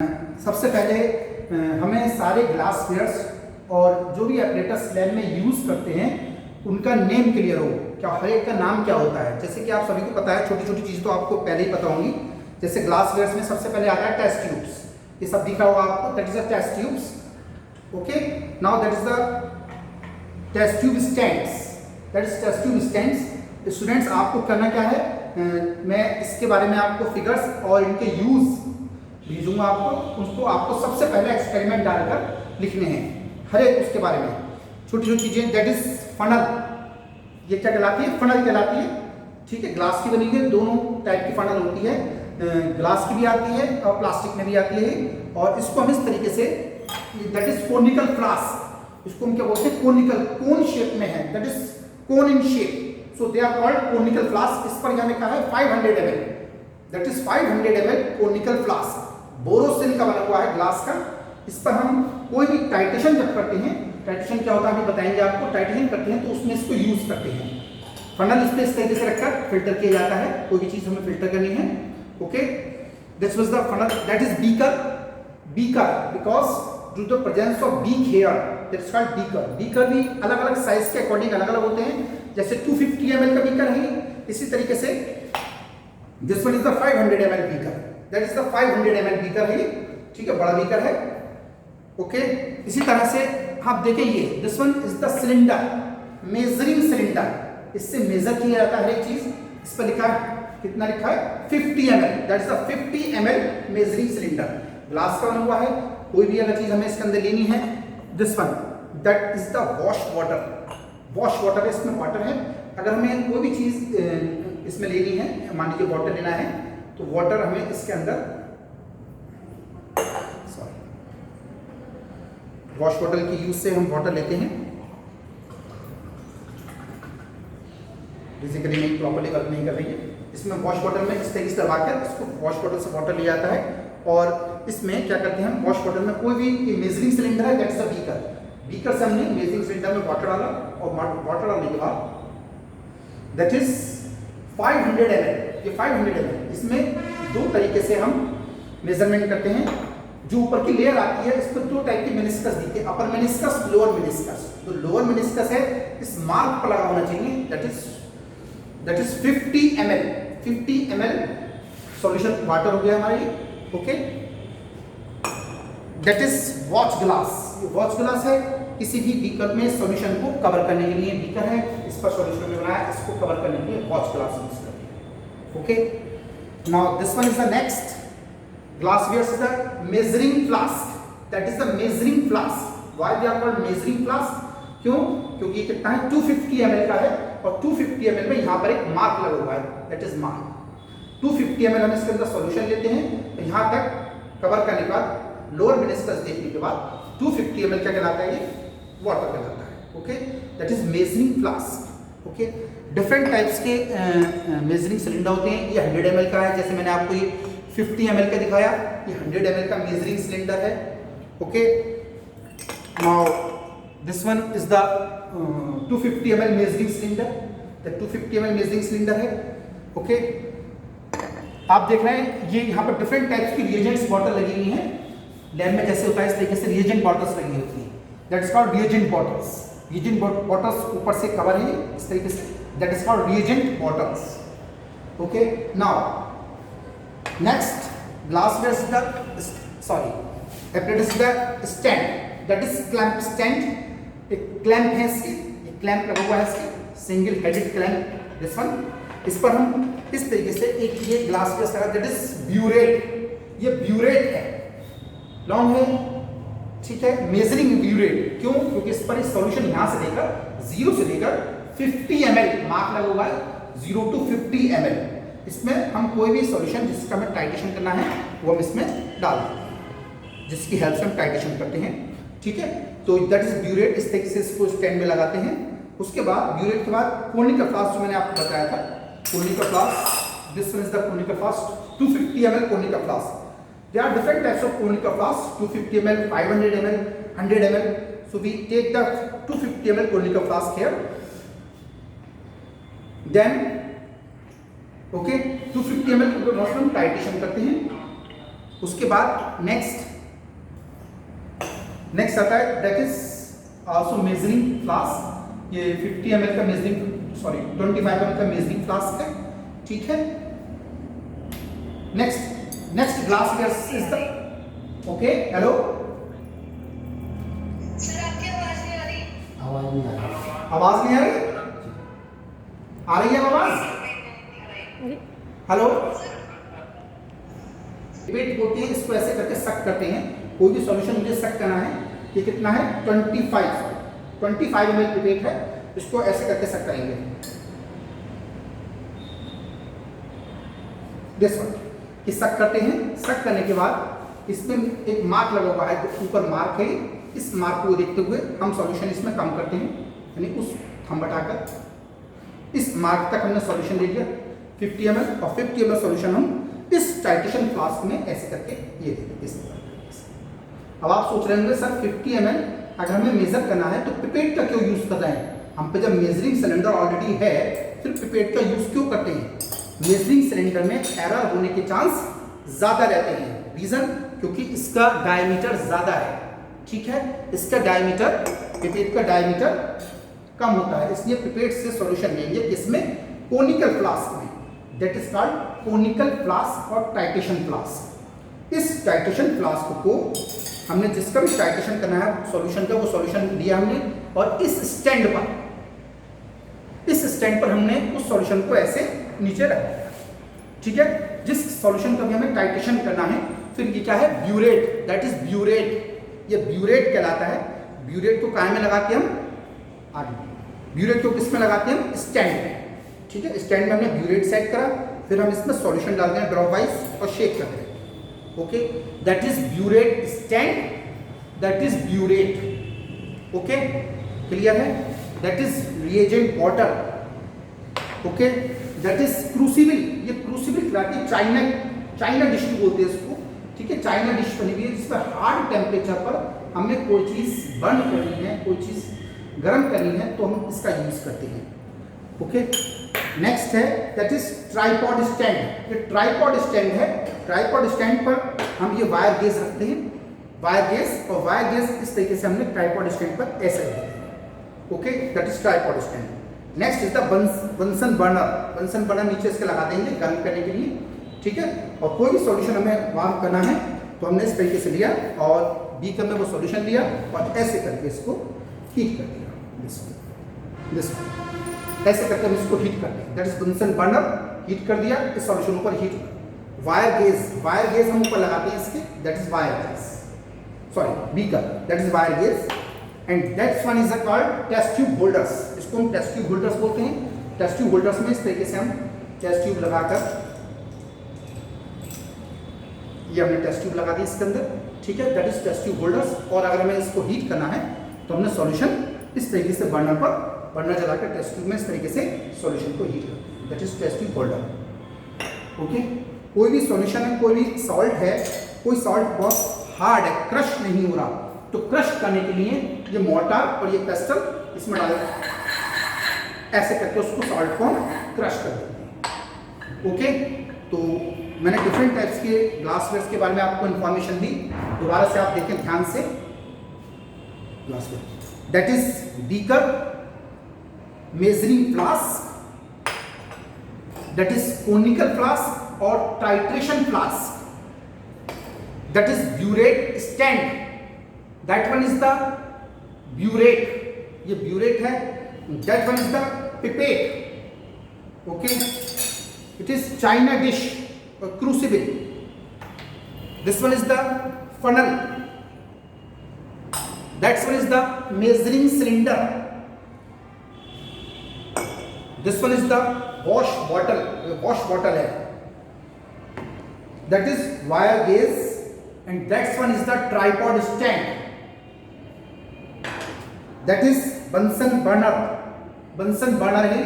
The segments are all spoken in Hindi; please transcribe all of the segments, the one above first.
सबसे पहले हमें सारे ग्लास वेयर्स और जो भी एपरेटस लैब में यूज़ करते हैं उनका नेम क्लियर हो, क्या हर एक का नाम क्या होता है। जैसे कि आप सभी को पता है, छोटी छोटी चीज़ें तो आपको पहले ही पता होंगी। जैसे ग्लास वेयर्स में सबसे पहले आता है टेस्ट ट्यूब्स, ये सब दिखा होगा आपको, that is the test tubes. Okay, now that is the test tube stands, that is test tube stands. Students आपको करना क्या है, मैं इसके बारे में आपको फिगर्स और इनके यूज़ भेजूंगा आपको, उसको आपको सबसे पहले एक्सपेरिमेंट डालकर लिखने हैं हर एक उसके बारे में, छोटी छोटी चीजें। दैट इज फनल, ये क्या कहलाती है, फनल कहलाती है। ठीक है, ग्लास की बनी है, दोनों टाइप की फनल होती है, ग्लास की भी आती है और प्लास्टिक में भी आती है। और इसको हम इस तरीके से, दैट इज कोनिकल फ्लास्क, इसको हम क्या बोलते हैं, कोनिकल, कोन शेप में है, that is cone in shape, so they are called conical flask. इस पर यहाँ लिखा है 500 ml, that is 500 ml conical flask, Borosil का बना हुआ है ग्लास का। इस पर हम कोई भी टाइटेशन जब करते हैं, टाइटेशन क्या होता है अभी बताएंगे आपको, टाइटेशन करते हैं तो उसमें इसको यूज करते हैं। फनल इस पे इस तरीके से रखकर फिल्टर किया जाता है, कोई भी चीज हमें फिल्टर करनी है। Okay, this was the funnel, that is beaker, beaker because due to the presence of beak here that is called beaker. Beaker भी अलग अलग साइज के अकॉर्डिंग अलग अलग होते हैं, जैसे 250 ml का बीकर है, इसी तरीके से this one is the 500 ml beaker, that is the 500 ml beaker है, ठीक है, बड़ा बीकर है। ओके, इसी तरह से आप देखें ये this one is the cylinder, measuring cylinder, इससे मेजर किया जाता है हर एक चीज। इस पर लिखा है, कितना लिखा है, 50 ml, that is the 50 ml measuring cylinder, glass का बना हुआ है। कोई भी अगर चीज हमें इसके अंदर लेनी है, this one that is the wash water, wash water है, इसमें वाटर है। अगर हमें कोई भी चीज इसमें लेनी है, मान लीजिए वाटर लेना है, तो वाटर हमें इसके अंदर, सॉरी, वॉश वाटर की यूज से हम वाटर लेते हैं। बेसिकली नहीं प्रॉपर्ली वर्क नहीं कर रही है, इसमें वॉश वाटर में इस तरीके से दबाकर इसको वॉश वाटर से वाटर लिया जाता है। और इसमें क्या करते हैं हम, वॉश वाटर में कोई भी मेजरिंग सिलेंडर है, दैट्स अ बीकर, बीकर से हमने मेजरिंग सिलेंडर में वाटर डाला और वाटर डालने के बाद दैट इज 500 ml, ये 500 ml, इसमें दो तरीके से हम मेजरमेंट करते हैं। जो ऊपर की लेयर आती है, इस पर दो टाइप के मेनिस्कस दिखते हैं, अपर मेनिस्कस, लोअर मेनिस्कस। तो लोअर मेनिस्कस है, इस मार्क पर लगा होना चाहिए, that is 50 ml, 50 ml solution water हो गया हमारे। Okay, that is watch glass, ये वॉच ग्लास है, किसी भी बीकर में सॉल्यूशन को कवर करने के लिए बीकर है, इस पर सॉल्यूशन में बनाया, इसको कवर करने के लिए वॉच ग्लास यूज करते हैं। Okay, now this one is the next glassware is the measuring flask, that is the measuring flask. Why they are called measuring flask? क्यों? क्योंकि कितना है, 250 ml का है और 250 ml में यहाँ पर एक मार्क लगा हुआ है, that is mark। 250 ml हम इसके अंदर सॉल्यूशन लेते हैं, तो यहाँ तक कवर करने के बाद, लोअर मेनिस्कस देखने के बाद 250 ml क्या कहलाता है, ये वाटर कहलाता है। Okay, that is measuring flask। Okay, different types के मेजरिंग सिलेंडर होते हैं। ये 100 ml का है, जैसे मैंने आपको ये 50 ml का दिखाया, ये 100 ml का मेजरिंग सिलेंडर है। Okay, now this one is the 250 ml measuring cylinder, the 250 ml measuring cylinder है। ओके, आप देख रहे हैं ये यहाँ पर डिफरेंट टाइप्स की रिएजेंट्स बॉटल लगी हुई हैं, लैब में जैसे होता है इस तरीके से रिएजेंट बॉटल्स लगी होती हैं, that is called reagent bottles. Reagent bottles ऊपर से कवर है इस तरीके से, that is called reagent bottles. Okay, now next glassware is the, sorry, apparatus is the stand, that is clamp stand, एक clamp है इसकी, ये clamp लगा हुआ है इसकी, single headed clamp, this one। इस पर हम इस तरीके से एक ये glassware लगा, that is burette, ये burette है, लॉन्ग है, ठीक है, मेजरिंग burette। क्यों? क्योंकि इस पर इस सॉल्यूशन यहाँ से लेकर 0 से लेकर 50 ml मार्क लगा हुआ है, 0 to 50 ml। इसमें हम कोई भी सॉल्यूशन जिसका हमें टाइटेशन करना है वो हम इसमें डाल देते हैं, जिसकी हेल्प से हम टाइटेशन करते हैं। ठीक है, तो दैट इज ब्यूरेट, इस तरीके से इसको स्टैंड में लगाते हैं। उसके बाद ब्यूरेट के बाद कोनिकल फ्लास्क, जो मैंने आपको बताया था, conical flask, this one is the conical flask, 250 ml conical flask. There are different types of conical flask, 250 ml, 500 ml, 100 ml। So we take the 250 ml conical flask here, then okay 250 ml को हम टाइटेशन करते हैं। उसके बाद नेक्स्ट आता है that is also measuring flask. ये 50 ml का मेजरिंग 25 ml का मेजरिंग फ्लास्क है, ठीक है। Next glass is the okay. Hello sir, आपकी आवाज नहीं आ रही। आवाज नहीं आ रही। आवाज नहीं आ रही? आ रही है आवाज? हेलो, डिबेट होती है, इसको ऐसे करके सक करते हैं। कोई भी सॉल्यूशन मुझे सक करना है, ये कितना है 25 ml डिबेट है, इसको ऐसे करके सक करेंगे। दिस वन कि सक करते हैं। सक करने के बाद इसमें एक मार्क लगा हुआ है, ऊपर मार्क है, इस मार्क को देखते हुए हम सॉल्यूशन इसमें कम करते हैं, यानी उस थंब हटाकर इस मार्क तक हमने सॉल्यूशन ले लिया 50 ml, और 50 ml सॉल्यूशन हम इस टाइटेशन फ्लास्क में ऐसे करके ये देंगे इस तरह। अब आप सोच रहे होंगे सर 50 ml अगर हमें मेजर करना है तो पिपेट का क्यों यूज कर रहे हैं? हम पे जब मेजरिंग सिलेंडर ऑलरेडी है, फिर पिपेट का यूज क्यों करते हैं? मेजरिंग सिलेंडर में एरर होने के चांस ज्यादा रहते हैं। रीजन क्योंकि इसका डायमीटर ज्यादा है, ठीक है। इसका डायमीटर, पिपेट का डायमीटर कम होता है, इसलिए पिपेट से सॉल्यूशन लेंगे इसमें कोनिकल फ्लास्क में, that is called conical flask और टाइटेशन फ्लास्क। इस टाइटेशन फ्लास्क को हमने जिसका भी टाइटेशन करना है सॉल्यूशन का, वो सॉल्यूशन लिया हमने, और इस स्टैंड पर हमने उस सॉल्यूशन को ऐसे नीचे रख दिया, ठीक है। जिस सॉल्यूशन का भी हमें टाइटेशन करना है, फिर ये क्या है ब्यूरेट, दैट इज ब्यूरेट, ये ब्यूरेट कहलाता है। ब्यूरेट को काय में लगाते हैं हम आगे, ब्यूरेट को किस में लगाते हैं हम स्टैंड में, ठीक है। स्टैंड में हमने ब्यूरेट सेट करा, फिर हम इसमें सॉल्यूशन डालते हैं ड्रॉप वाइज और शेक करते हैं, okay. That is burette stand, that is burette, okay, clear है। That is reagent water, okay. That is crucible, ये क्रूसिबल कहलाती है, चाइना डिश बोलते हैं इसको, ठीक है। चाइना डिश बनी हुई है जिसमें हार्ड टेम्परेचर पर हमने कोई चीज बर्न करनी है, कोई चीज गर्म करनी है, तो हम इसका यूज करते हैं, ओके। नेक्स्ट है दैट इज ट्राइपॉड स्टैंड। ये ट्राइपॉड स्टैंड है, ट्राइपॉड स्टैंड पर हम ये वायर गेज रखते हैं, वायर गेज, और वायर गेज इस तरीके से हमने ट्राइपॉड स्टैंड पर ऐसे रखते हैं, okay. That is tripod stand. Next is the Bunsen burner. Bunsen burner नीचे इसके लगा देंगे गर्म करने के लिए, ठीक है। और कोई भी सॉल्यूशन हमें वार्म करना है तो हमने इस तरीके से लिया और बीकर में वो सॉल्यूशन लिया और ऐसे करके इसको हीट कर दिया, दिस ऐसे करके हम इसको हीट करते हैं, that is Bunsen burner. Heat कर दिया, इस सॉल्यूशन ऊपर हीट। वायर गेज हम ऊपर लगाते हैं इसके, that is wire gauze, sorry beaker, that is wire gauze. And that's one is called test tube holders. इसको हम टेस्ट ट्यूब होल्डर्स बोलते हैं। टेस्ट ट्यूब होल्डर्स में इस तरीके से हम टेस्ट ट्यूब लगाकर, ये हमने टेस्ट ट्यूब लगा दी इसके अंदर, ठीक है। That is test tube holders. और अगर हमें इसको हीट करना है तो हमने सॉल्यूशन इस तरीके से बर्नर जलाकर टेस्ट ट्यूब में इस तरीके से सॉल्यूशन को हीट करते हैं, that is test tube holder, okay. कोई भी सॉल्यूशन है, कोई भी सॉल्ट है, कोई सॉल्ट बहुत हार्ड है, क्रश नहीं हो रहा, तो क्रश करने के लिए ये मोर्टार और ये पेस्टल इसमें डाल ऐसे करके उसको सॉल्ट को क्रश कर देते हैं, ओके। तो मैंने डिफरेंट टाइप्स के ग्लासवेयर के बारे में आपको इंफॉर्मेशन दी, दोबारा से आप देखें ध्यान से। Glassware that is beaker, measuring flask, that is conical flask और titration flask, that is burette stand, that one is the burette, ये ब्यूरेट है। That one is the pipette, okay. It is China dish or crucible. This one is the funnel. That one is the measuring cylinder. This one is the wash bottle. Wash bottle है. That is wire gauge, and that one is the tripod stand. That is Bunsen burner. Bunsen burner है.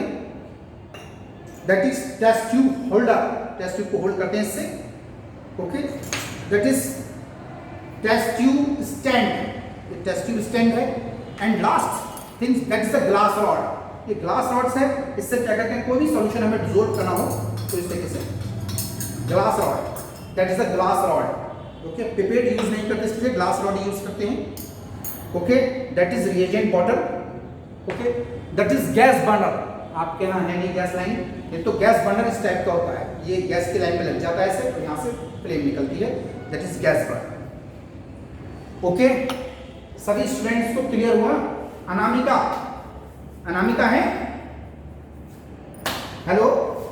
That is test tube holder. Test tube को होल्ड करते हैं इससे, okay. That is test tube stand, ये टेस्ट ट्यूब स्टैंड है। And last thing that is the glass rod. ये ग्लास रॉड्स है, इससे क्या करते हैं, कोई भी सॉल्यूशन हमें डिसॉल्व करना हो तो इस तरीके से glass rod, that is the glass rod, okay, pipette use नहीं करते, इसके लिए ग्लास रॉड यूज करते हैं। Okay, that is reagent bottle. Okay, that is gas burner. आपके यहाँ है नहीं गैस लाइन, ये तो गैस बर्नर इस टाइप का होता है, ये गैस की लाइन में लग जाता है ऐसे, तो यहाँ से फ्लेम निकलती है, that is gas burner. Okay, सभी स्टूडेंट्स को क्लियर हुआ? अनामिका, अनामिका है? हेलो